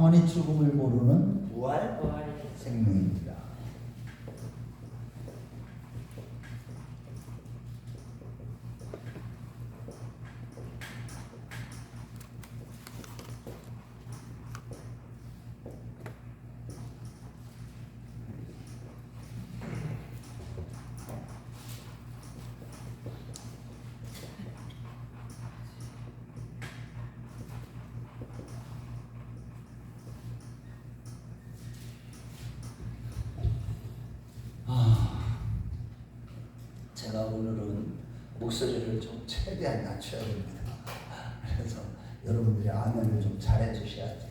영원히 죽음을 모르는 부활 생명입니다. 제가 오늘은 목소리를 좀 최대한 낮춰야 됩니다. 그래서 여러분들이 아멘을 좀 잘해 주셔야죠.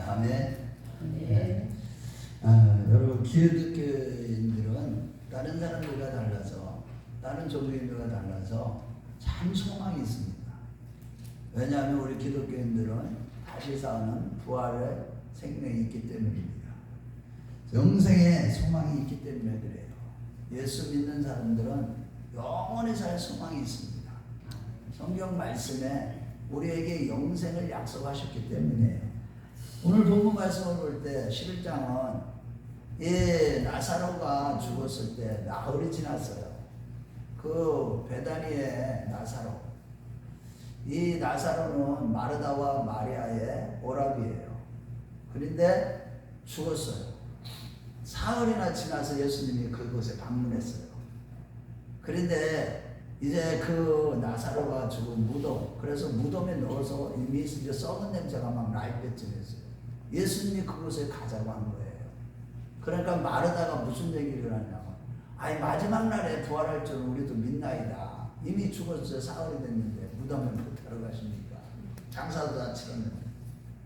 아멘. 네. 여러분 기독교인들은 다른 사람들과 달라서, 다른 종교인들과 달라서 참 소망이 있습니다. 왜냐하면 우리 기독교인들은 다시 사는 부활의 생명이 있기 때문입니다. 영생의 소망이 있기 때문에 그래요. 예수 믿는 사람들은 영원히 살 소망이 있습니다. 성경 말씀에 우리에게 영생을 약속하셨기 때문이에요. 오늘 본문 말씀을 볼 때 11장은 나사로가 죽었을 때 나흘이 지났어요. 그 베다니의 나사로, 이 나사로는 마르다와 마리아의 오라비예요. 그런데 죽었어요. 사흘이나 지나서 예수님이 그곳에 방문했어요. 그런데 이제 그 나사로가 죽은 무덤, 그래서 무덤에 넣어서 이미 이제 썩은 냄새가 막 날 때쯤 했어요. 예수님이 그곳에 가자고 한 거예요. 그러니까 마르다가 무슨 얘기를 하냐면, 아니 마지막 날에 부활할 줄은 우리도 믿나이다. 이미 죽었어요. 사흘이 됐는데 무덤에 못 들어가십니까? 장사도 다 치렀는데.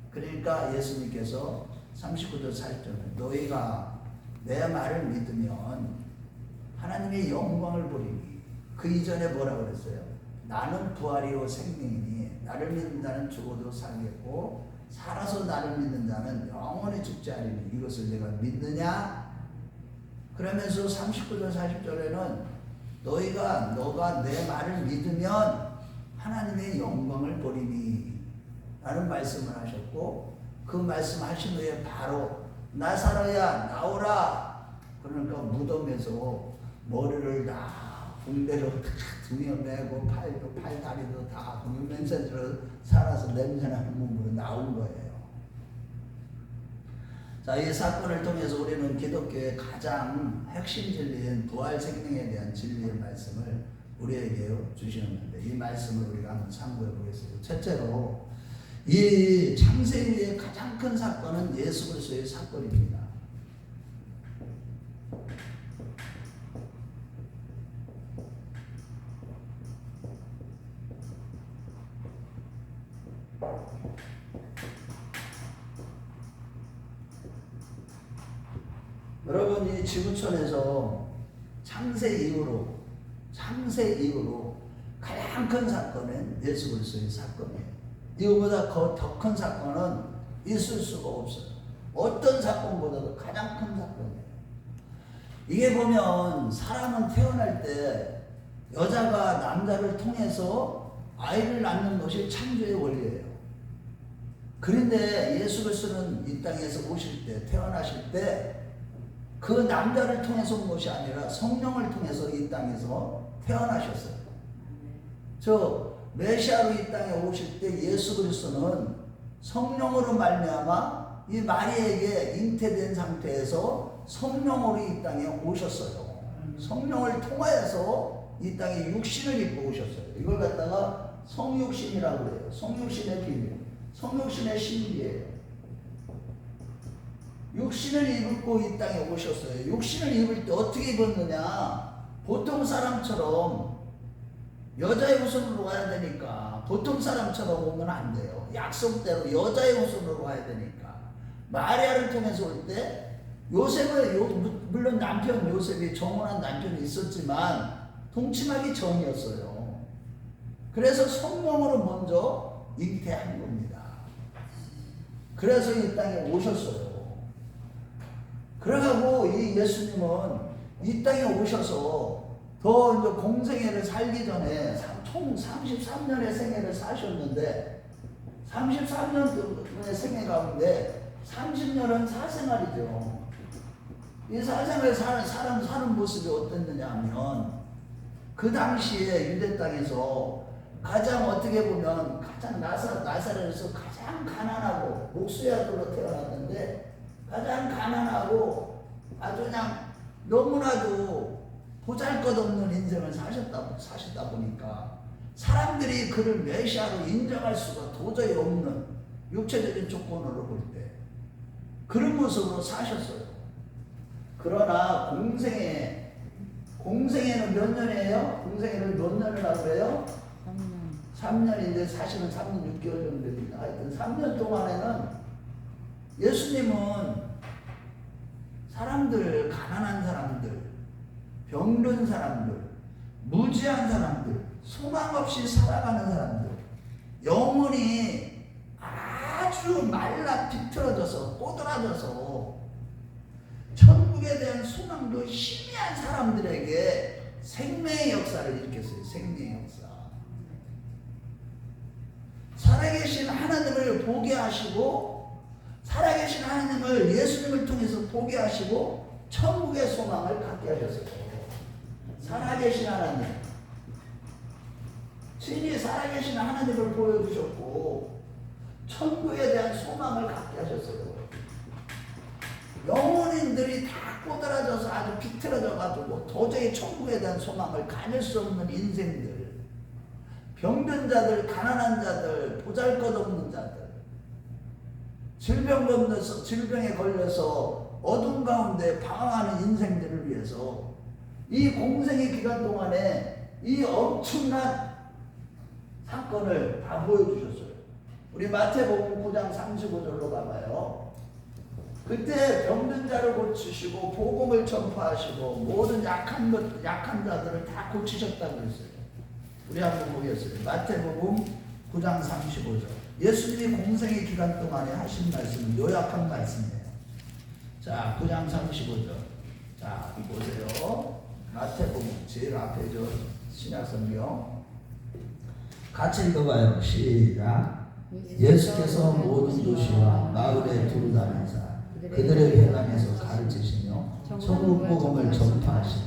그러니까 예수님께서 39절 40절에 너희가 내 말을 믿으면 하나님의 영광을 보리니, 그 이전에 뭐라고 그랬어요? 나는 부활이요 생명이니 나를 믿는 자는 죽어도 살겠고 살아서 나를 믿는 자는 영원히 죽지 않으니 이것을 내가 믿느냐? 그러면서 39절 40절에는 너가 내 말을 믿으면 하나님의 영광을 보리니 라는 말씀을 하셨고, 그 말씀 하신 후에 바로 나사로야 나오라. 그러니까 무덤에서 머리를 다 붕대로 등에 메고 팔다리도 다 냄새로 살아서 냄새나는 몸으로 나온 거예요. 자, 이 사건을 통해서 우리는 기독교의 가장 핵심 진리인 부활 생명에 대한 진리의 말씀을 우리에게 주시는데, 이 말씀을 우리가 한번 참고해 보겠습니다. 첫째로 이 창세기의 가장 큰 사건은 예수 그리스도의 사건입니다. 여러분, 이 지구촌에서 창세 이후로 가장 큰 사건은 예수 그리스도의 사건이에요. 이거보다 더 큰 사건은 있을 수가 없어요. 어떤 사건보다도 가장 큰 사건이에요. 이게 보면 사람은 태어날 때 여자가 남자를 통해서 아이를 낳는 것이 창조의 원리예요. 그런데 예수 그리스도는 이 땅에서 오실 때, 태어나실 때 그 남자를 통해서 온 것이 아니라 성령을 통해서 이 땅에서 태어나셨어요. 메시아로 이 땅에 오실 때 예수 그리스도는 성령으로 말미암아 이 마리아에게 잉태된 상태에서 성령으로 이 땅에 오셨어요. 성령을 통하여서 이 땅에 육신을 입고 오셨어요. 이걸 갖다가 성육신이라고 해요. 성육신의 비밀, 성육신의 신비예요. 육신을 입고 이 땅에 오셨어요. 육신을 입을 때 어떻게 입었느냐? 보통 사람처럼 여자의 후손으로 와야 되니까 보통 사람처럼 오면 안 돼요. 약속대로 여자의 후손으로 와야 되니까. 마리아를 통해서 올 때 요셉은 물론 남편 요셉이 정혼한 남편이 있었지만 동침하기 전이었어요. 그래서 성령으로 먼저 잉태한 겁니다. 그래서 이 땅에 오셨어요. 그래가지고 이 예수님은 이 땅에 오셔서 더 이제 공생애를 살기 전에 총 33년의 생애를 사셨는데 33년 동안의 생애 가운데 30년은 사생활이죠. 이 사생활 사람 사는 모습이 어땠느냐 하면 그 당시에 유대 땅에서 가장 어떻게 보면 가장 나사렛에서 가장 가난하고 목수의 아들로 태어났는데 가장 가난하고 아주 그냥 너무나도 보잘것없는 인생을 사셨다 보니까 사람들이 그를 메시아로 인정할 수가 도저히 없는 육체적인 조건으로 볼 때 그런 모습으로 사셨어요. 그러나 공생애는 몇 년이에요? 공생애는 몇 년을 하고 그래요? 3년인데 사실은 3년 6개월 정도 됩니다. 하여튼 3년 동안에는 예수님은 사람들, 가난한 사람들, 병든 사람들, 무지한 사람들, 소망 없이 살아가는 사람들, 영혼이 아주 말라 비틀어져서 꼬드라져서 천국에 대한 소망도 희미한 사람들에게 생명의 역사를 일으켰어요. 생명의 역사. 살아계신 하나님을 보게 하시고 살아계신 하나님을 예수님을 통해서 보게 하시고 천국의 소망을 갖게 하셨어요. 살아계신 하나님, 친히 살아계신 하나님을 보여주셨고 천국에 대한 소망을 갖게 하셨어요. 영혼인들이 다 꼬드라져서 아주 비틀어져가지고 도저히 천국에 대한 소망을 가질 수 없는 인생들, 병든 자들, 가난한 자들, 보잘것없는 자들, 질병에 걸려서 어둠 가운데 방황하는 인생들을 위해서 이 공생의 기간 동안에 이 엄청난 사건을 다 보여주셨어요. 우리 마태복음 9장 35절로 가봐요. 그때 병든 자를 고치시고 복음을 전파하시고 모든 약한 자들을 다 고치셨다고 했어요. 우리 한번 보겠습니다. 마태복음 9장 35절. 예수님이 공생의 기간 동안에 하신 말씀은 요약한 말씀이에요. 자, 9장 35절. 자, 보세요. 마태복음 제일 앞에죠. 신약성경. 같이 읽어봐요. 시작. 예수께서 모든 도시와 마을에 두루다니사 그들의 회당에서 가르치시며 천국 복음을 전파하시며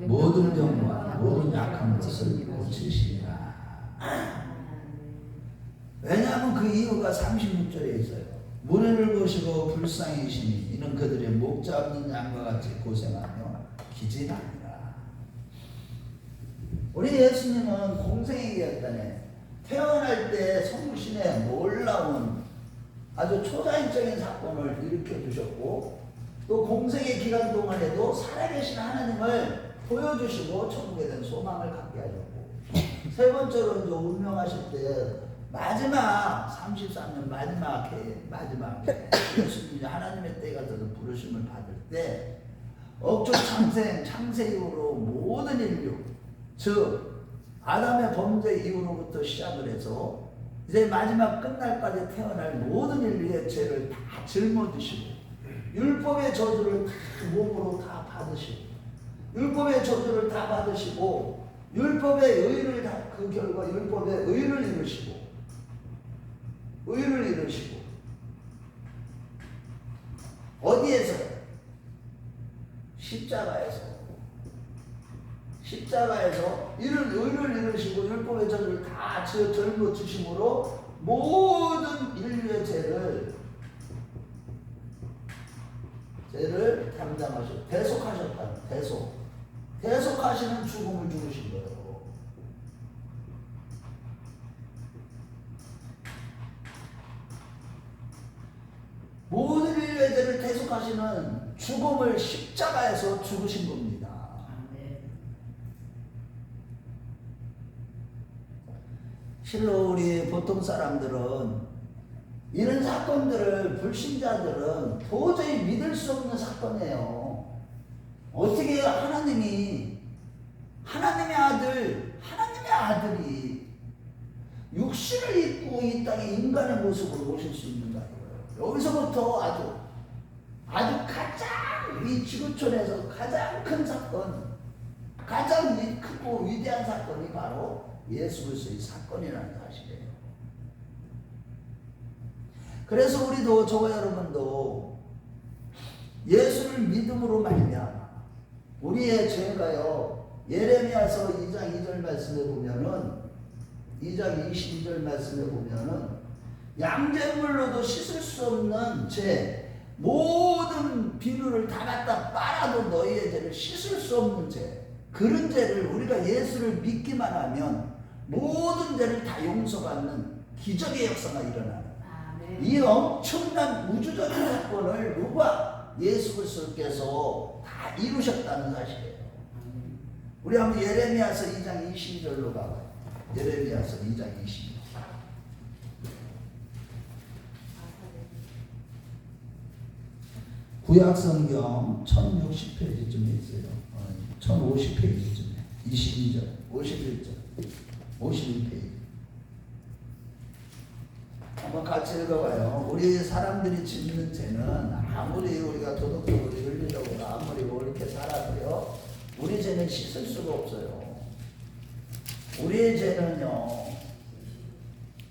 모든 병과 모든 약한 것을 고치시니라. 왜냐하면 그 이유가 36절에 있어요. 무리를 보시고 불쌍히 여기시니 이는 그들의 목자 없는 양과 같이 고생하며 기진하니라. 우리 예수님은 공생애기였다네. 태어날 때 성신에 놀라운 아주 초자연적인 사건을 일으켜 주셨고 또 공생의 기간 동안에도 살아계신 하나님을 보여주시고 천국에 대한 소망을 갖게 하셨고 세 번째로 이제 운명하실 때 마지막 33년 마지막에 예수님이 하나님의 때가 돼서 부르심을 받을 때 억조 창세 이후로 모든 인류 즉 아담의 범죄 이후로부터 시작을 해서 이제 마지막 끝날까지 태어날 모든 인류의 죄를 다 짊어지시고 율법의 저주를 다 몸으로 다 받으시고 율법의 저주를 다 받으시고 율법의 의를 다 그 결과 율법의 의를 이루시고 어디에서? 십자가에서 의를 이루시고 율법의 저주를 다 짊어지심으로 모든 인류의 죄를 담당하셨고 대속하셨다. 대속하시는 죽음을 죽으신 거예요. 모든 인류의 죄를 대속하시는 죽음을 십자가에서 죽으신 겁니다. 실로 우리 보통 사람들은 이런 사건들을 불신자들은 도저히 믿을 수 없는 사건이에요. 어떻게 하나님의 아들이 육신을 입고 이 땅에 인간의 모습으로 오실 수 있는가 이거예요. 여기서부터 아주 가장 이 지구촌에서 가장 큰 사건, 가장 크고 위대한 사건이 바로 예수 그리스도의 사건이라는 사실이에요. 그래서 우리도 저와 여러분도 예수를 믿음으로 말미암아 우리의 죄가요, 예레미야서 2장 2절 말씀에 보면은 2장 22절 말씀에 보면은 양잿물로도 씻을 수 없는 죄, 모든 비누를 다 갖다 빨아도 너희의 죄를 씻을 수 없는 죄, 그런 죄를 우리가 예수를 믿기만 하면 모든 죄를 다 용서받는 기적의 역사가 일어나는 이 엄청난 우주적인 사건을 누가 예수 그리스도께서 다 이루셨다는 사실이에요. 우리 한번 예레미야서 2장 22절로 가봐요. 예레미야서 2장 22절. 구약성경 1060페이지쯤에 있어요. 1050페이지쯤에 22절, 51절, 51페이지. 한번 같이 읽어봐요. 우리 사람들이 짓는 죄는 아무리 우리가 도덕적으로 윤리적으로 아무리 옳게 살아도요, 우리 죄는 씻을 수가 없어요. 우리의 죄는요,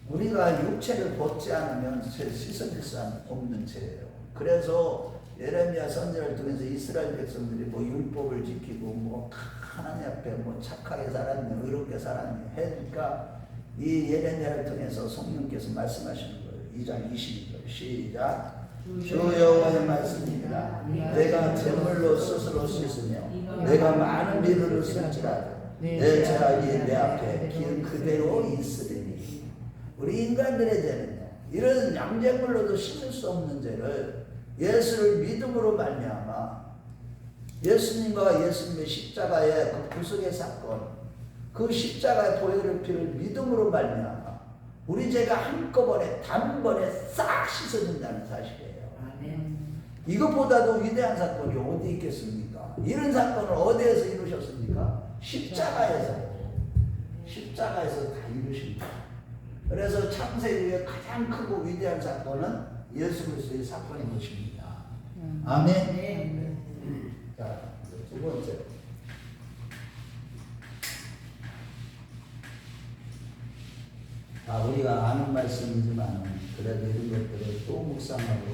우리가 육체를 벗지 않으면 씻어질 수 없는 죄예요. 그래서 예레미야 선지자를 통해서 이스라엘 백성들이 뭐 율법을 지키고 뭐 하나님 앞에 뭐 착하게 살았네, 의롭게 살았네 해니까 이 예레미야를 통해서 성령께서 말씀하시는 거예요. 2장 22절 시작. 주 여호와의 말씀입니다. 내가 제물로 스스로 씻으며 내가 많은 비누를 쓸지라도 내 죄악이 내 앞에 길 그대로 있으리니. 우리 인간들의 죄는요, 이런 양잿물로도 씻을 수 없는 죄를 예수를 믿음으로 말미암아 예수님과 예수님의 십자가의 그 구속의 사건, 그 십자가의 보혈의 피를 믿음으로 말미암아 우리 죄가 한꺼번에 단번에 싹 씻어진다는 사실이에요. 이것보다도 위대한 사건이 어디 있겠습니까? 이런 사건을 어디에서 이루셨습니까? 십자가에서 다 이루십니다. 그래서 창세기의 가장 크고 위대한 사건은 예수 그리스도의 사건인 것입니다. 아멘. 자, 두 번째. 우리가 아는 말씀이지만 그래도 이런 것들을 또 묵상하고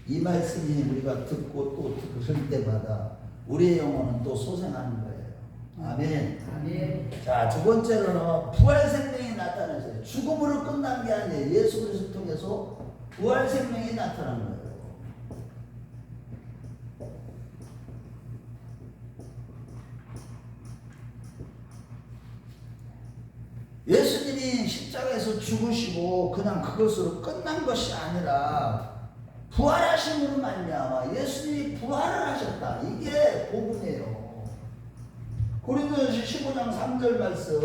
이 말씀이 우리가 듣고 또 들을 때마다 우리의 영혼은 또 소생하는 거예요. 아멘. 아멘. 자, 두 번째로는 부활 생명이 나타났어요. 죽음으로 끝난 게 아니에요. 예수 그리스도 통해서 부활 생명이 나타난 거예요. 예수님이 십자가에서 죽으시고 그냥 그것으로 끝난 것이 아니라 부활하심으로 말미암아 예수님이 부활을 하셨다. 이게 복음이에요. 고린도전서 15장 3절 말씀.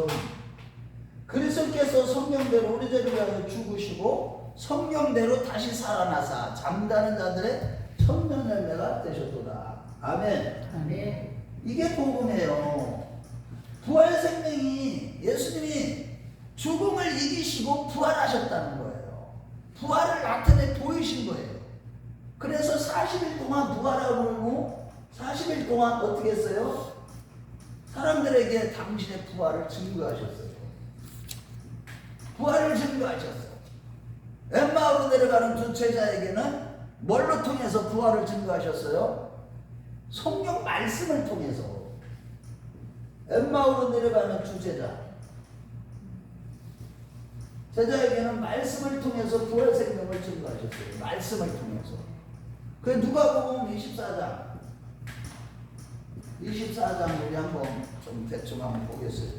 그리스도께서 성령대로 우리 죄를 위하여 죽으시고 성령대로 다시 살아나사 잠자는 자들의 천년 열매가 되셨도다. 아멘. 아멘. 이게 복음이에요. 부활 생명이 예수님이 죽음을 이기시고 부활하셨다는 거예요. 부활을 나타내 보이신 거예요. 그래서 40일 동안 부활하고 40일 동안 어떻게 했어요? 사람들에게 당신의 부활을 증거하셨어요. 부활을 증거하셨어요. 엠마오로 내려가는 두 제자에게는 뭘로 통해서 부활을 증거하셨어요? 성령 말씀을 통해서. 엠마오로 내려가는 두 제자에게는 말씀을 통해서 부활 생명을 증거하셨어요. 말씀을 통해서. 그 누가복음 24장 우리 한번 좀 대충 한번 보겠어요.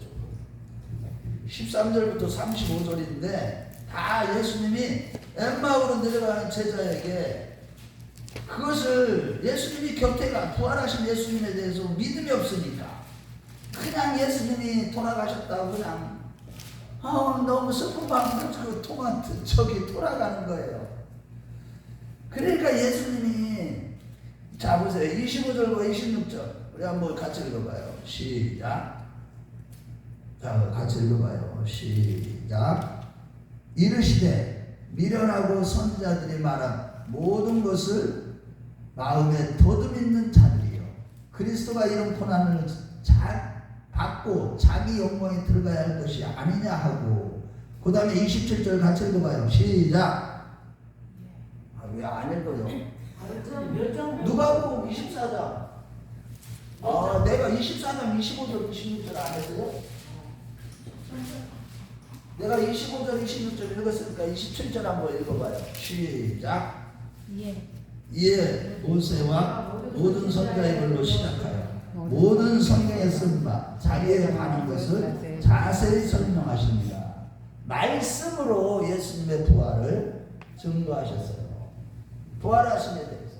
13절부터 35절인데 다 예수님이 엠마오로 내려가는 제자에게 그것을 예수님이 곁에가 부활하신 예수님에 대해서 믿음이 없으니까 그냥 예수님이 돌아가셨다고 그냥 너무 슬픈 마음으로 저기 돌아가는 거예요. 그러니까 예수님이 자 보세요. 25절과 26절 우리 한번 같이 읽어봐요. 시작. 자 같이 읽어봐요. 시작. 이르시되 미련하고 선지자들이 말한 모든 것을 마음에 더듬 있는 자들이요 그리스도가 이런 고난을 받고 자기 영광에 들어가야 할 것이 아니냐 하고 그 다음에 27절 같이 읽어봐요. 시작. 왜 안 읽어요? 몇 장? 누가복음 24장. 내가 24장 25절 26절 안 했어요? 내가 25절 26절 읽었으니까 27절 한번 읽어봐요. 시작. 이에 모세와 모든 선지자의 글로 시작하여 모든 성경에 쓴 바 자기에 관한 것을 자세히 설명하십니다. 말씀으로 예수님의 부활을 증거하셨어요. 부활하심에 대해서.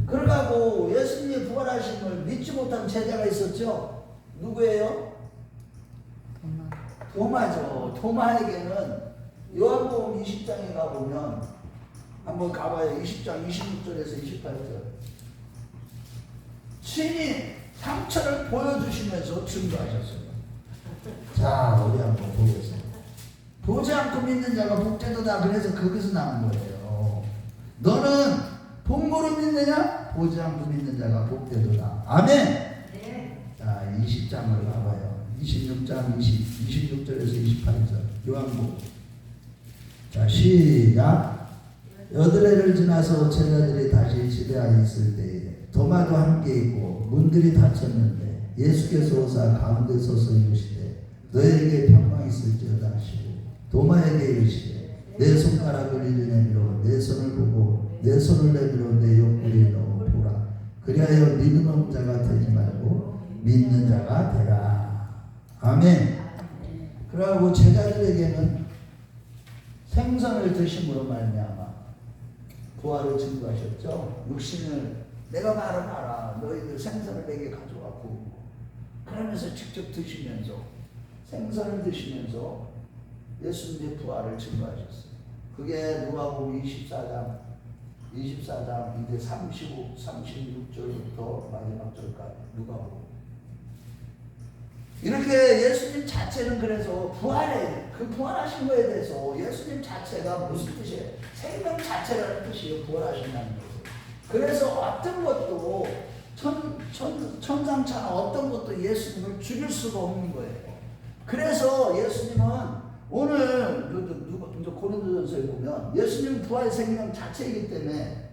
그러고 예수님의 부활하심을 믿지 못한 제자가 있었죠. 누구예요? 도마죠. 도마에게는 요한복음 20장에 가보면 한번 가봐요. 20장 26절에서 28절. 친히 상처를 보여주시면서 증거하셨어요. 자, 우리 한번 보겠습니다. 보지 않고 믿는 자가 복되도다. 그래서 거기서 나온 거예요. 너는 본고로 믿느냐? 보지 않고 믿는 자가 복되도다. 아멘. 네. 자, 20장을 가봐요. 26장 26절에서 28절. 요한복음. 자, 시작. 여드레를 지나서 제자들이 다시 집에 있을 때에 도마도 함께 있고 문들이 닫혔는데 예수께서 오사 가운데 서서 이르시되 너에게 평강 있을지어다 하시고 도마에게 이르시되 내 손가락을 이리 내밀어 내 손을 보고 내 손을 내밀어 내 옆구리에 넣어 보라. 그리하여 믿는 자가 되지 말고 믿는 자가 되라. 아멘. 그러고 제자들에게는 생선을 드심으로 말미암아 부활을 증거하셨죠. 육신을 내가 말하라. 너희들 생선을 내게 가져왔고 그러면서 직접 드시면서 생선을 드시면서 예수님의 부활을 증거하셨어요. 그게 누가복음 24장 이제 35, 36절부터 마지막 절까지 누가복음. 이렇게 예수님 자체는 그래서 그 부활하신 거에 대해서 예수님 자체가 무슨 뜻이에요? 생명 자체라는 뜻이에요. 부활하신다는 거죠. 그래서 어떤 것도 천상천하 어떤 것도 예수님을 죽일 수가 없는 거예요. 그래서 예수님은 오늘 고린도전서에 보면 예수님은 부활 생명 자체이기 때문에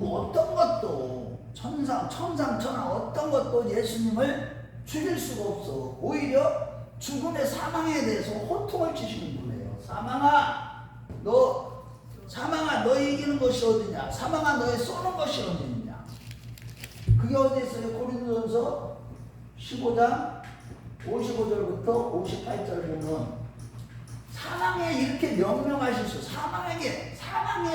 어떤 것도 천상천하 어떤 것도 예수님을 죽일 수가 없어. 오히려 죽음의 사망에 대해서 호통을 치시는 분이에요. 사망아 너희 이기는 것이 어디냐? 사망아 너의 쏘는 것이 어디냐? 그게 어디 있어요? 고린도전서 15장 55절부터 58절 보면 사망에 이렇게 명령하셨어요. 사망의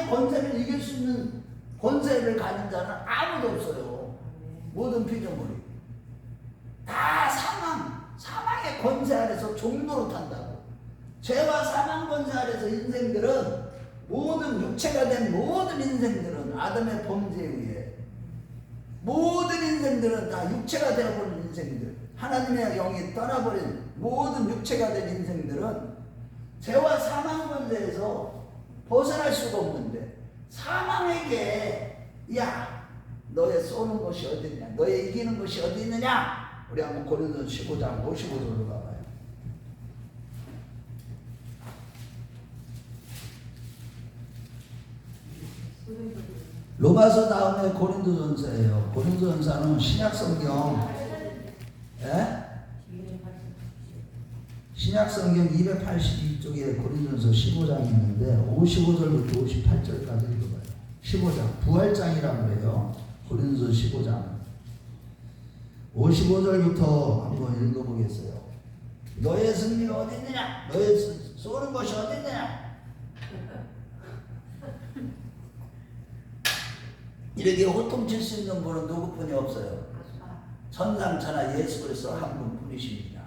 권세를 이길 수 있는 권세를 가진 자는 아무도 없어요. 모든 피조물이 다 사망의 권세 아래서 종로로 탄다고. 죄와 사망 권세 아래서 인생들은 모든 육체가 된 모든 인생들은 아담의 범죄에 의해 모든 인생들은 다 육체가 되어버린 인생들, 하나님의 영이 떠나버린 모든 육체가 된 인생들은 죄와 사망 권세에서 벗어날 수가 없는데 사망에게 야 너의 쏘는 것이 어디 있냐, 너의 이기는 것이 어디 있느냐. 우리 한번 고린도서 15장 55절로 가봐요. 로마서 다음에 고린도전서예요. 고린도전서는 신약성경 신약성경 282쪽에 고린도전서 15장이 있는데 55절부터 58절까지 읽어봐요. 15장 부활장이라고 그래요. 고린도전서 15장 55절부터 한번 읽어보겠어요. 너의 승리가 어디 있느냐? 너의 쏘는 것이 어디 있느냐? 이렇게 호통칠 수 있는 분은 누구뿐이 없어요. 천상천하 예수 그리스도 한 분뿐이십니다.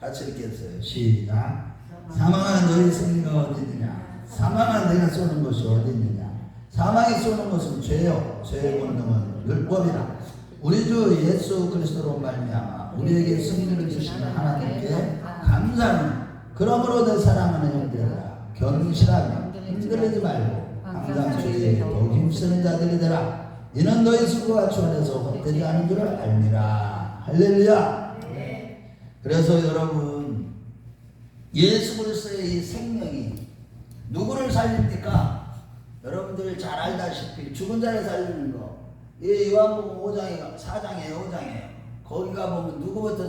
같이 읽겠어요. 시작. 사망아 너의 승리가 어디 있느냐? 사망아 내가 쏘는 것이 어디 있느냐? 사망이 쏘는 것은 죄요. 죄의 본능은 율법이라. 우리 주 예수 그리스도로 말미암아 우리에게 승리를 주시는 하나님께 감사하는. 그러므로 내 사랑하는 형제들아 견실하며 흔들리지 말고 항상 주의 더욱 힘쓰는 자들이 되라. 이는 너희 수고가 주안에서 헛되지 않은 줄을 알미라. 할렐루야. 그래서 여러분 예수 그리스도의 이 생명이 누구를 살립니까? 여러분들 잘 알다시피 죽은 자를 살리는 거. 이 요한복음 5장에 4장이에요, 5장이에요. 거기 가보면 누구부터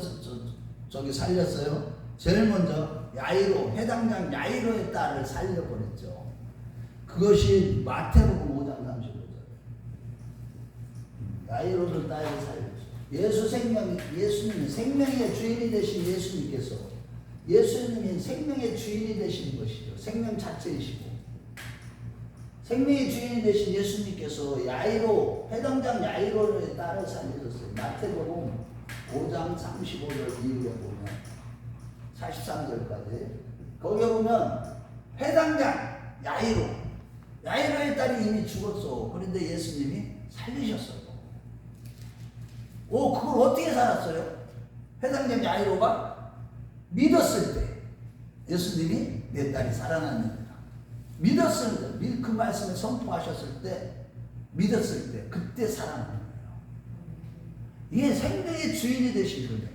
저기 살렸어요? 제일 먼저 야이로, 해당장 야이로의 딸을 살려버렸죠. 그것이 마태복음 5장 35절. 야이로의 딸을 살렸죠. 예수님이 생명의 주인이 되신 예수님께서 예수님이 생명의 주인이 되신 것이죠. 생명 자체이시고 생명의 주인이 되신 예수님께서 야이로, 해당장 야이로의 딸을 살리셨어요. 마태복음 5장 35절 이후에 보면 43절까지 거기에 보면 해당장 야이로의 딸이 이미 죽었어. 그런데 예수님이 살리셨어요. 그걸 어떻게 살았어요? 해당장 야이로가 믿었을 때 예수님이 내 딸이 살아났느니라. 믿었을 때, 그 말씀을 선포하셨을 때, 믿었을 때, 그때 살아나는 거예요. 이게 생명의 주인이 되신 거예요.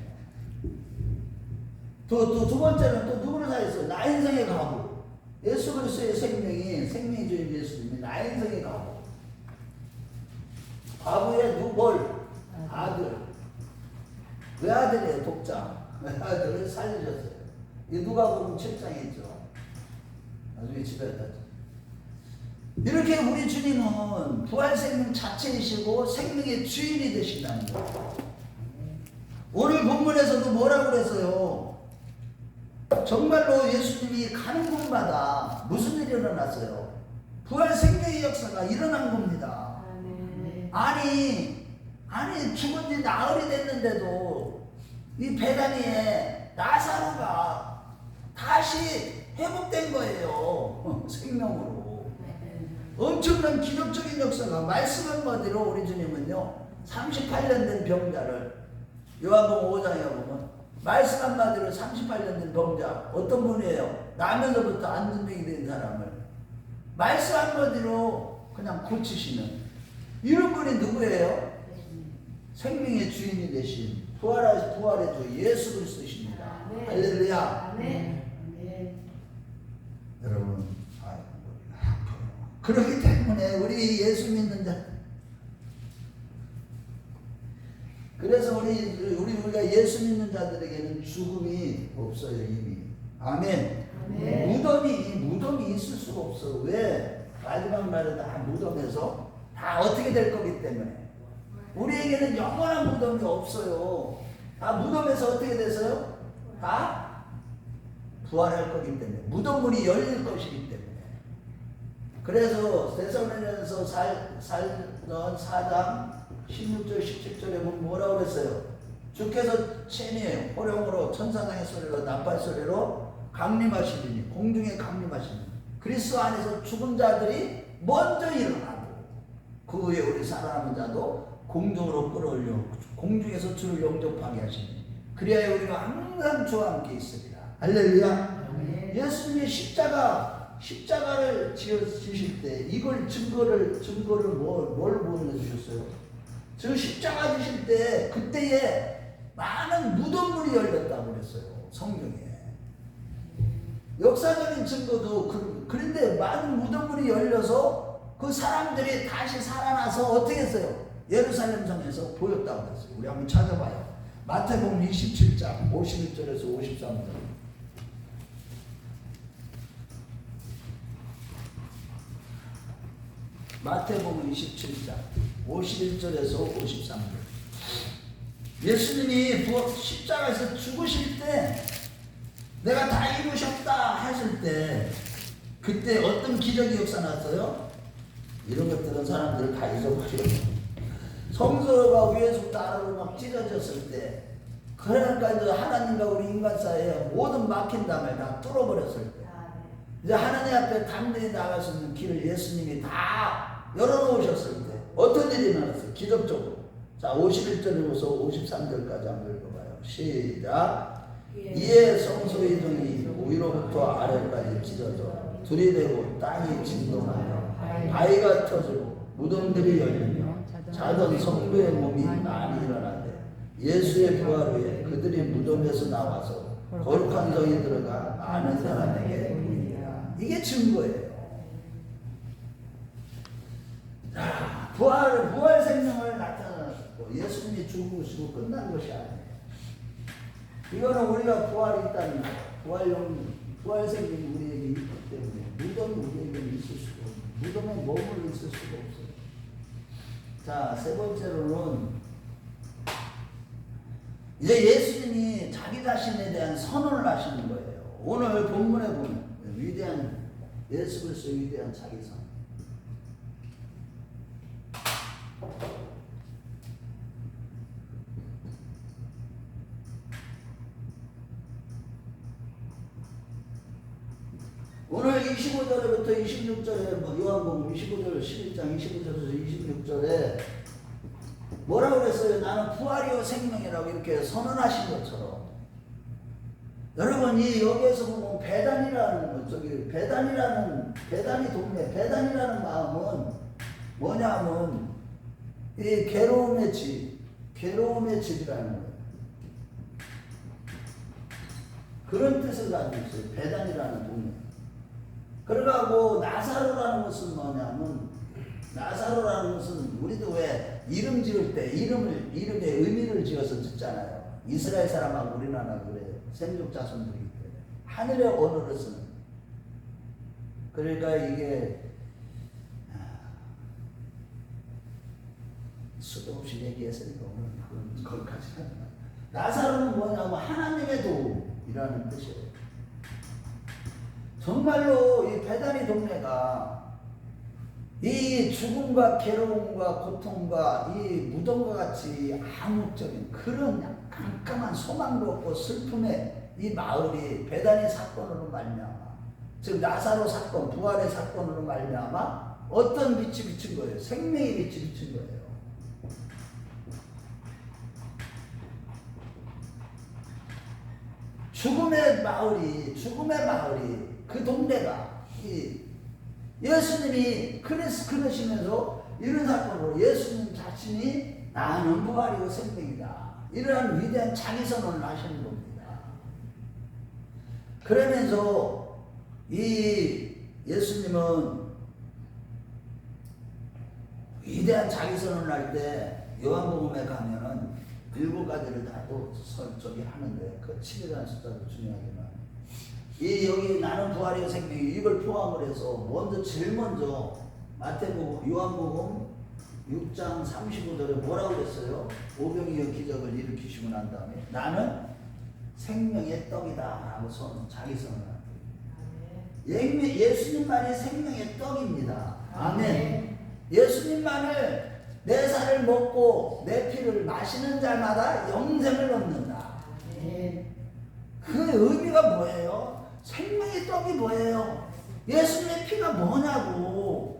두 번째는 또 누구를 살렸어요? 나 인생의 가부. 예수 그리스도의 생명의 주인 예수님이 나 인생의 가부. 가부의 누굴? 아들. 왜 아들이에요? 독자. 아들을 살리셨어요. 이 누가복음 7장에 있죠. 나중에 집에 갔다. 이렇게 우리 주님은 부활 생명 자체이시고 생명의 주인이 되신다는 거예요. 오늘 본문에서도 뭐라고 그랬어요? 정말로 예수님이 가는 곳마다 무슨 일이 일어났어요? 부활 생명의 역사가 일어난 겁니다. 아니 죽은 지 나흘이 됐는데도 이 베다니에 나사로가 다시 회복된 거예요. 생명으로. 엄청난 기적적인 역사가 말씀 한마디로 우리 주님은요 38년 된 병자를 요한복음 5장에 보면 말씀 한마디로 38년 된 병자 어떤 분이에요? 나면서부터 안진병이 된 사람을 말씀 한마디로 그냥 고치시는 이런 분이 누구예요? 생명의 주인이 되신 부활의 주 예수 그리스도십니다. 할렐루야. 여러분, 그렇기 때문에 우리 예수 믿는 자, 그래서 우리가 예수 믿는 자들에게는 죽음이 없어요 이미. 아멘. 무덤이 있을 수가 없어. 왜? 마지막 날에 다 무덤에서 다 어떻게 될 거기 때문에. 우리에게는 영원한 무덤이 없어요. 다 무덤에서 어떻게 됐어요? 다 부활할 거기 때문에. 무덤문이 열릴 것이기 때문에. 그래서 데살로니가서 4장 16절 17절에 뭐라고 그랬어요? 주께서 친히 호령으로 천사장의 소리로 나팔 소리로 강림하시리니 공중에 강림하시니 그리스도 안에서 죽은 자들이 먼저 일어나고 그 후에 우리 살아남은 자도 공중으로 끌어올려 공중에서 주를 영접하게 하시니 그리하여 우리가 항상 주와 함께 있으리라. 할렐루야. 예수님의 십자가를 지실 때 이걸 증거를 뭘 보여주셨어요? 저 십자가 지실 때 그때에 많은 무덤문이 열렸다고 그랬어요. 성경에. 역사적인 증거도 그런데 많은 무덤문이 열려서 그 사람들이 다시 살아나서 어떻게 했어요? 예루살렘 성에서 보였다고 그랬어요. 우리 한번 찾아봐요. 마태복음 27장 51절에서 53절. 마태복음 27장 51절에서 53절. 예수님이 십자가에서 죽으실 때 내가 다 이루셨다 하실 때 그때 어떤 기적이 역사 났어요? 이런 것들은 사람들 다 잊어버려요. 성소가 위에서부터 아래로 막 찢어졌을 때 그러니까 이제 하나님과 우리 인간 사이에 모든 막힌 담을 다 뚫어버렸을 때 이제 하나님 앞에 담대히 나갈 수 있는 길을 예수님이 다 열어놓으셨을 때 어떤 일이 일어났어요? 기적적으로. 자 51절에서 53절까지 한번 읽어봐요. 시작. 이에 성소의 등이 위로부터 아래까지 찢어져 들이대고 땅이 진동하며 바위가 터지고 무덤들이 열리며 자던 성도의 몸이 많이 일어나되 예수의 부활 후에 그들이 무덤에서 나와서 거룩한 성에 들어가 많은 사람에게 보이니라. 이게 증거예요. 자, 부활 생명을 나타났고 예수님이 죽으시고 끝난 것이 아니에요. 이거는 우리가 부활이 있다는 거예요. 부활 생명이 우리에게 있기 때문에 무덤이 우리에게 있을 수가 없어요. 무덤에 머물러 있을 수가 없어요. 자, 세 번째로는 이제 예수님이 자기 자신에 대한 선언을 하시는 거예요. 오늘 본문에 보면 위대한 예수 그리스도의 위대한 자기선. 오늘 25절부터 26절에 요한복음 25절 11장 25절에서 26절에 뭐라고 그랬어요? 나는 부활이요 생명이라고 이렇게 선언하신 것처럼 여러분이 여기에서 보면 배단이라는 배단이 동네 배단이라는 마음은 뭐냐면 이 괴로움의 집이라는 거예요. 그런 뜻을 가지고 있어요. 배단이라는 동네. 그러고 나사로라는 것은 뭐냐면 나사로라는 것은 우리도 왜 이름 지을 때 이름에 의미를 지어서 짓잖아요. 이스라엘 사람하고 우리나라 그래요. 생족 자손들이기 때문에 하늘의 언어를 쓰는. 그러니까 이게 수도 없이 얘기했으니까 오늘 거기까지 하지 마. 나사로는 뭐냐면 하나님의 도움이라는 뜻이에요. 정말로 이 베다니 동네가 이 죽음과 괴로움과 고통과 이 무덤과 같이 암묵적인 그런 깜깜한 소망도 없고 슬픔의 이 마을이 베다니 사건으로 말미암아, 즉 나사로 사건, 부활의 사건으로 말미암아 어떤 빛이 비친 거예요? 생명의 빛이 비친 거예요. 죽음의 마을이 그 동네가 예수님이 그러시면서 이런 사건으로 예수님 자신이 나는 부활이요 생명이다. 이러한 위대한 자기선언을 하시는 겁니다. 그러면서 이 예수님은 위대한 자기선언을 할 때 요한복음에 가면은 7가지를 다또 저기 하는데 그 7이라는 숫자도 중요하지만 여기 나는 부활이요 생명이 이걸 포함을 해서 제일 먼저 마태복음 요한복음 6장 35절에 뭐라고 그랬어요? 오병이어 기적을 일으키시고 난 다음에 나는 생명의 떡이다 라고 자기 선언을 합니다. 예수님만이 생명의 떡입니다. 아멘. 예수님만을 내 살을 먹고 내 피를 마시는 자마다 영생을 얻는다. 그 의미가 뭐예요? 생명의 떡이 뭐예요? 예수님의 피가 뭐냐고.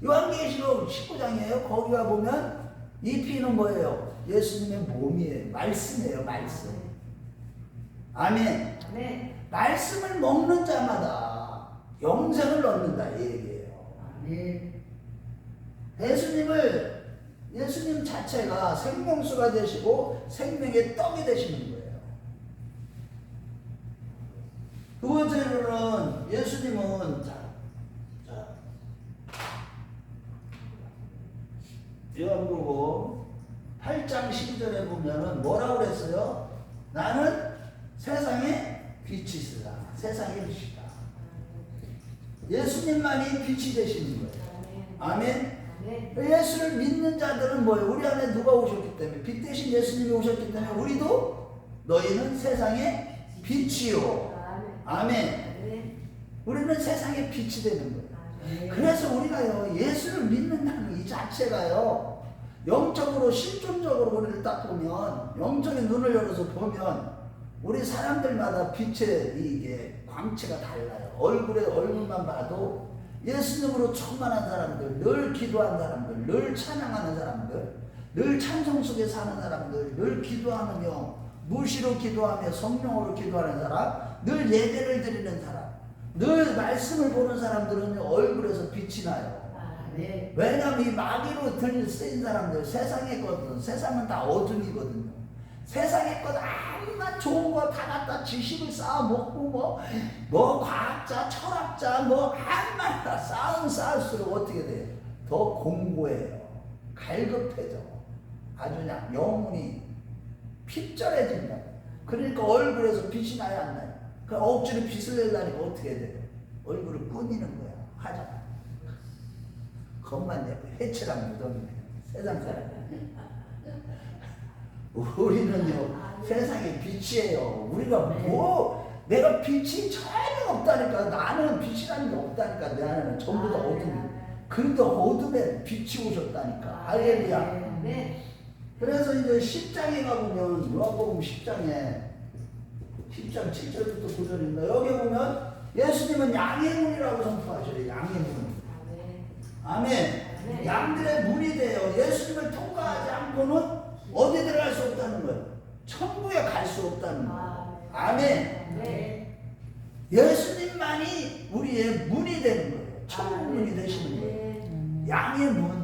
요한계시록 19장이에요. 거기가 보면 이 피는 뭐예요? 예수님의 몸이에요. 말씀이에요. 말씀. 아멘. 말씀을 먹는 자마다 영생을 얻는다 이 얘기예요. 예수님 자체가 생명수가 되시고 생명의 떡이 되시는 거예요. 두 번째로는 예수님은 요한복음 8장 12절에 보면은 뭐라고 그랬어요? 나는 세상의 빛이시다. 세상의 빛이다. 예수님만이 빛이 되시는 거예요. 아멘. 예수를 믿는 자들은 뭐예요? 우리 안에 누가 오셨기 때문에 빛 대신 예수님이 오셨기 때문에 우리도 너희는 세상의 빛이요. 아멘. 우리는 세상의 빛이 되는 거예요. 그래서 우리가요 예수를 믿는다는 이 자체가요 영적으로 실존적으로 우리를 딱 보면 영적인 눈을 열어서 보면 우리 사람들마다 빛의 이게 광채가 달라요. 얼굴만 봐도 예수님으로 충만한 사람들, 늘 기도한 사람들, 늘 찬양하는 사람들, 늘 찬송 속에 사는 사람들, 늘 기도하며 무시로 기도하며 성령으로 기도하는 사람, 늘 예배를 드리는 사람, 늘 말씀을 보는 사람들은 얼굴에서 빛이 나요. 왜냐하면 이 마귀로 쓰인 사람들, 세상에 거든 세상은 다 어둠이거든요. 세상의 것 아무나 좋은 거 다 갖다 지식을 쌓아 먹고 뭐 과학자, 철학자 뭐 아무나 쌓으면 쌓을수록 어떻게 돼요? 더 공고해요. 갈급해져. 아주 그냥 영혼이 핍절해진다. 그러니까 얼굴에서 빛이 나야 안 나요. 그 억지로 빛을 내려니까 어떻게 돼요? 얼굴을 꾸미는 거야. 하잖아. 겉만 내고 해체랑 묻었네. 세상 사람. 우리는요 세상의 빛이에요. 우리가 뭐 내가 빛이 전혀 없다니까. 나는 빛이라는 게 없다니까. 내 안에는 전부 다 어둠이. 그런데 어둠에 빛이 오셨다니까. 할렐루야. 그래서 이제 10장에 가보면 요한복음 10장에 10장 7절부터 9절입니다. 여기 보면 예수님은 양의 문이라고 선포하셔요. 양의 문. 아멘. 양들의 문이 돼요. 예수님을 통과하지 않고는 어디 들어갈 수 없다는 거예요. 천국에 갈 수 없다는 거예요. 아멘. 예수님만이 우리의 문이 되는 거예요. 천국 문이 되시는 거예요. 양의 문.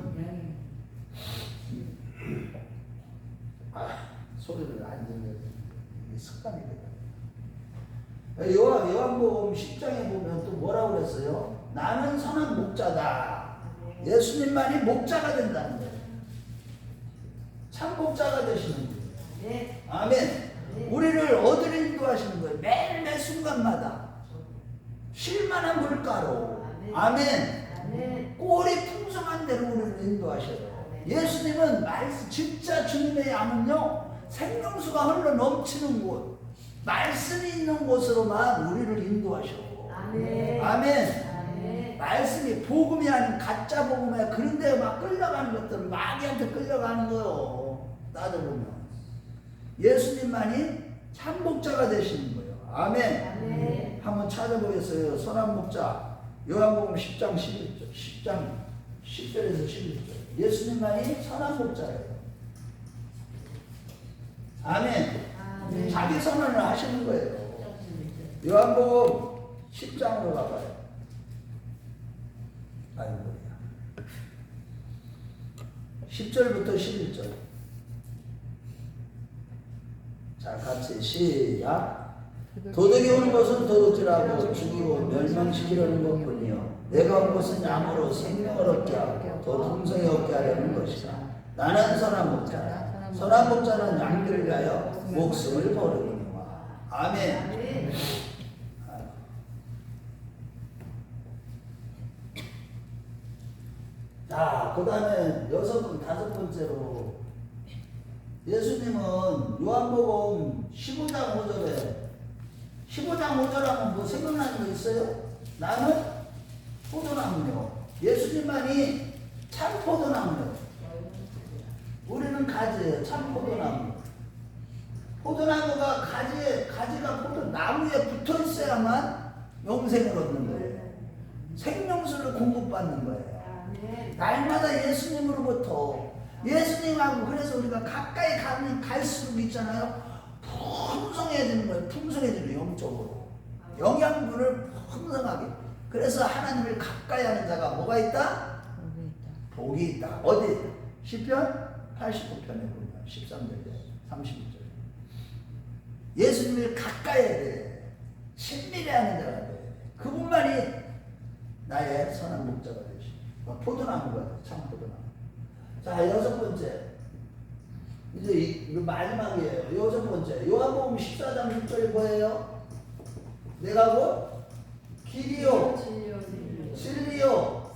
소리를 안 들려요. 이게 습관이 돼요. 요한복음 10장에 보면 또 뭐라고 그랬어요? 나는 선한 목자다. 예수님만이 목자가 된다는 거예요. 참 목자가 되시는 거예요. 아멘. 우리를 어디로 인도하시는 거예요? 매일매 순간마다 쉴만한 물가로. 아멘. 꼴이 풍성한 데로 우리를 인도하셔요. 예수님은 진짜 주님의 양은요 생명수가 흘러 넘치는 곳, 말씀이 있는 곳으로만 우리를 인도하셔. 아멘. 말씀이 복음이 아닌 가짜 복음이야. 그런 데에 막 끌려가는 것들은 마귀한테 끌려가는 거요. 따져보면 예수님만이 참 목자가 되시는 거예요. 아멘. 한번 찾아보겠어요. 선한 목자 요한복음 10장 11절 10장 10절에서 11절. 예수님만이 선한 목자예요. 아멘. 자기 선언을 하시는 거예요. 요한복음 10장으로 가봐요. 아이고야. 10절부터 11절. 자, 같이 시작. 도둑이 오는 것은 도둑질하고 죽이고 멸망시키려는 것뿐이요 내가 온 것은 양으로 생명을 얻게 하고 더 풍성히 얻게 하려는 것이다. 나는 선한 목자다. 선한 목자는 양들을 위하여 목숨을 버리느니라. 아멘. 자, 그 다음에 다섯 번째로 예수님은 요한복음 15장 5절에 15장 5절 하면 뭐 생각나는 거 있어요? 나는 포도나무요. 예수님만이 참 포도나무요. 우리는 가지예요. 참 포도나무. 포도나무가 가지가 포도나무에 붙어 있어야만 영생을 얻는 거예요. 생명수를 공급받는 거예요. 날마다 예수님으로부터 예수님하고 그래서 우리가 가까이 가면 갈수록 있잖아요. 풍성해지는 거예요. 풍성해지는 영적으로. 영양분을 풍성하게. 그래서 하나님을 가까이 하는 자가 뭐가 있다? 복이 있다. 어디? 시편 89편에 보면 13절에 32절. 예수님을 가까이 해야 돼. 친밀히 하는 자가 돼. 그분만이 나의 선한 목자가 되시. 포도나무가 돼. 참 포도나무. 자, 여섯 번째. 이제 이거 마지막이에요. 여섯 번째. 요한복음 14장 6절이 뭐예요? 내가 뭐? 길이요, 진리요,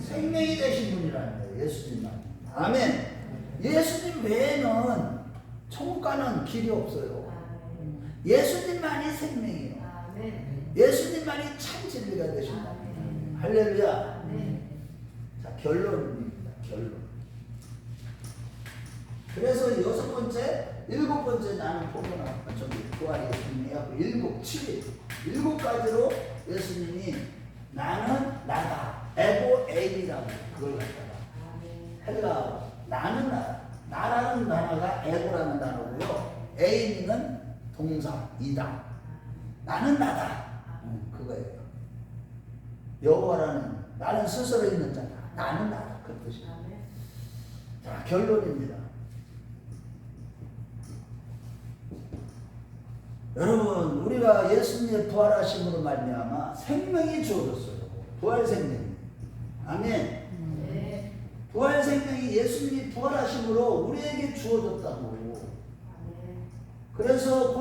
생명이 되신 분이라는 거예요. 예수님만. 아멘. 예수님 외에는 천국 가는 길이 없어요. 예수님만이 생명이에요. 예수님만이 참 진리가 되신다. 할렐루야. 자, 결론입니다. 결론. 그래서 여섯 번째, 일곱 번째 나는 포도나무. 저기 부활 예수님이 일곱 가지로 예수님이 나는 나다. 에고 에이라고 그걸 갖다가 헬라어 나는 나라는 단어가 에고라는 단어고요. 에이는 동사 이다. 나는 나다. 그거예요. 여호와라는 나는 스스로 있는 자다. 나는 나다. 그 뜻이에요. 자, 결론입니다. 여러분 우리가 예수님의 부활하심으로 말미암아 생명이 주어졌어요. 부활 생명. 아멘. 네. 부활 생명이 예수님이 부활하심으로 우리에게 주어졌다고. 아멘. 그래서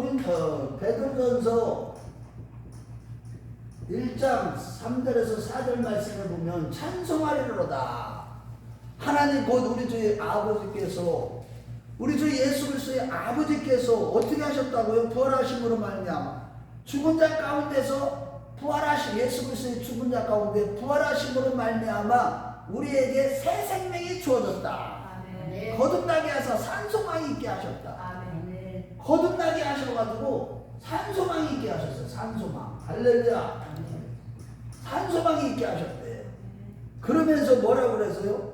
베드로전서 1장 3절에서 4절 말씀을 보면 찬송하리로다. 하나님 곧 우리 주 아버지께서 우리 주 예수 그리스도의 아버지께서 어떻게 하셨다고요? 부활하심으로 말미암아 죽은 자 가운데서 부활하신 예수 그리스도의 죽은 자 가운데 부활하심으로 말미암아 우리에게 새 생명이 주어졌다. 아멘. 거듭나게 하사 산소망이 있게 하셨다. 아멘. 거듭나게 하셔가지고 산소망이 있게 하셨어요. 산소망. 할렐루야. 산소망이 있게 하셨대요. 그러면서 뭐라고 그래서요?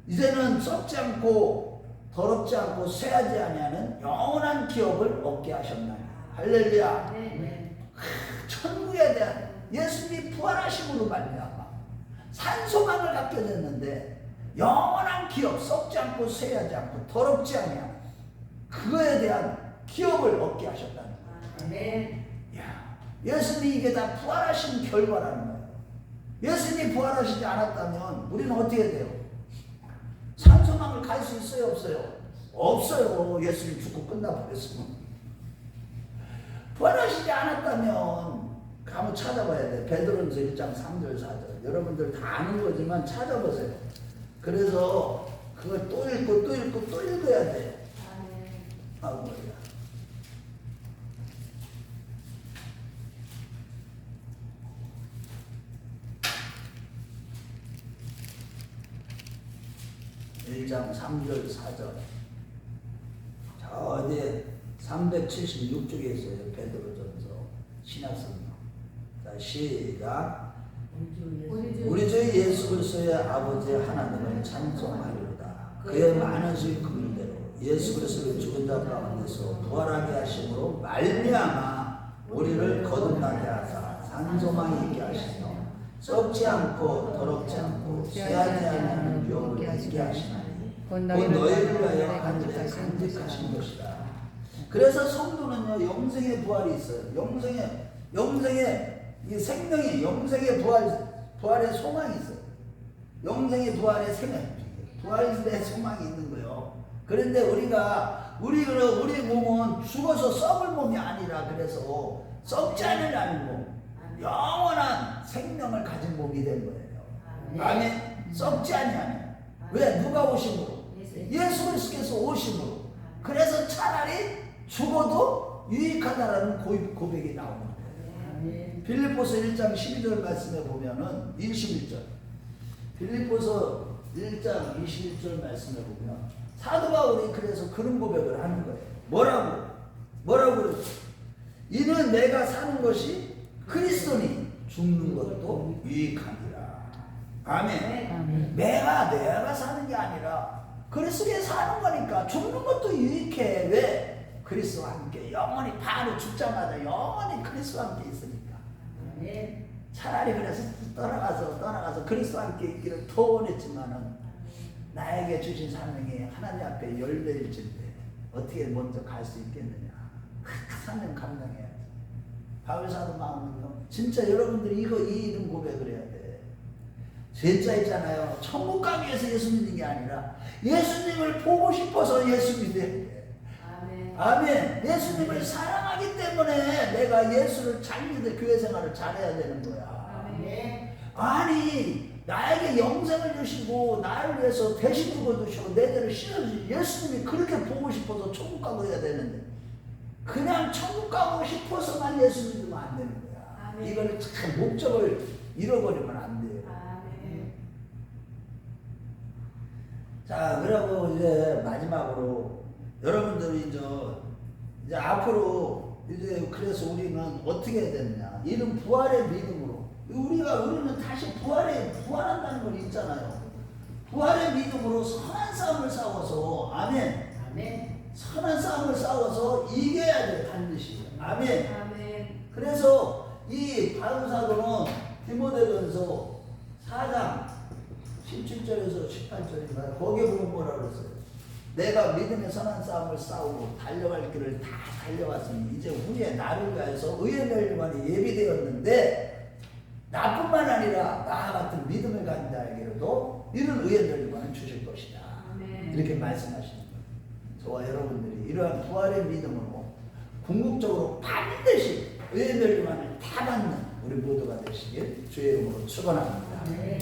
이제는 썩지 않고 더럽지 않고 쇠하지 아니하는 영원한 기업을 얻게 하셨나니. 할렐루야. 아멘. 천국에 대한 예수님이 부활하심으로 말미암아 산소망을 갖게 됐는데 영원한 기업, 썩지 않고 쇠하지 않고 더럽지 아니하는 그거에 대한 기업을 얻게 하셨다는 거예요. 아멘. 야, 예수님이 이게 다 부활하신 결과라는 거예요. 예수님이 부활하시지 않았다면 우리는 어떻게 돼요? 산소망을 갈 수 있어요, 없어요? 없어요. 예수님 죽고 끝나버렸으면. 부활하시지 않았다면 가면 찾아봐야 돼. 베드로전서 1장 3절 4절. 여러분들 다 아는 거지만 찾아보세요. 그래서 그걸 또 읽고 또 읽고 또 읽어야 돼. 아멘. 아이고야. (1장 3절 4절) 자 어디에 376쪽에 있어요. 베드로전서 신약성경. 자 시작. 우리 주 예수 그리스도의 아버지 하나님을 찬송하리로다. 그의 많은 수의 긍휼대로 예수 그리스도를 죽은 자 가운데서 부활하게 하심으로 말미암아 우리를 거듭나게 하사 산소망이 있게 하시며 썩지 않고 더럽지 않고 쇠하지 않는 유업을 있게 하시나니 곧 너희를 위하여 하늘에 간직하신 것이다. 그래서 성도는요 영생의 부활이 있어요. 영생의 이 생명이 영생의 부활의 소망이 있어요. 영생의 부활의 생명, 부활의 소망이 있는 거예요. 그런데 우리 몸은 죽어서 썩을 몸이 아니라 그래서 썩지 않으려는 몸, 영원한 생명을 가진 몸이 된 거예요. 아멘. 썩지 아니하는. 왜? 누가 오심으로? 예수 그리스도께서 오심으로. 그래서 차라리 죽어도 유익하다라는 고백이 나오는 거예요. 빌립보서 1장 12절 말씀에 보면은 21절. 빌립보서 1장 21절 말씀에 보면 사도 바울이 그래서 그런 고백을 하는 거예요. 뭐라고 그랬어? 이는 내가 사는 것이 그리스도니 죽는 것도 유익하니라. 아멘. 내가 사는 게 아니라 그리스도에 사는 거니까 죽는 것도 유익해. 왜? 그리스도와 함께 영원히 바로 죽자마자 영원히 그리스도와 함께 있으니까. 차라리 그래서 떠나가서 그리스도와 함께 있기를 더 원했지만은 나에게 주신 사명이 하나님 앞에 열배일진데 어떻게 먼저 갈 수 있겠느냐. 그 사명 감당해야지. 바울사도 마음은요. 진짜 여러분들이 이 이름 고백을 해야 돼. 진짜 있잖아요. 천국 가기 위해서 예수 믿는 게 아니라 예수님을 보고 싶어서 예수 믿어야 돼. 아멘. 예수님을 사랑하기 때문에 내가 예수를 잘 믿어 교회 생활을 잘해야 되는 거야. 아멘. 아니 나에게 영생을 주시고 나를 위해서 대신 죽어주시고 내 죄를 씻어주시고 예수님이 그렇게 보고 싶어서 천국 가고 해야 되는데 그냥 천국 가고 싶어서만 예수 믿으면 안 되는 거야. 아멘. 이걸 참 목적을 잃어버리면 안 돼요. 아멘. 자, 그리고 이제 마지막으로 여러분들이 이제 앞으로 이제 그래서 우리는 어떻게 해야 되느냐? 이런 부활의 믿음으로 우리는 다시 부활한다는 걸 있잖아요. 부활의 믿음으로 선한 싸움을 싸워서 아멘. 아멘. 선한 싸움을 싸워서 이겨야 돼 반드시. 아멘. 아멘. 그래서 이 바울 사도는 내가 믿음의 선한 싸움을 싸우고 달려갈 길을 다 달려왔으니 이제 후에 나를 위하여서 의의 멸류관이 예비되었는데 나뿐만 아니라 나와 같은 믿음을 가진 자에게로도 이런 의의 멸류관을 주실 것이다. 아멘. 이렇게 말씀하시는 거예요. 저와 여러분들이 이러한 부활의 믿음으로 궁극적으로 반드시 의의 멸류관을 다 받는 우리 모두가 되시길 주의 이름으로 축원합니다. 네.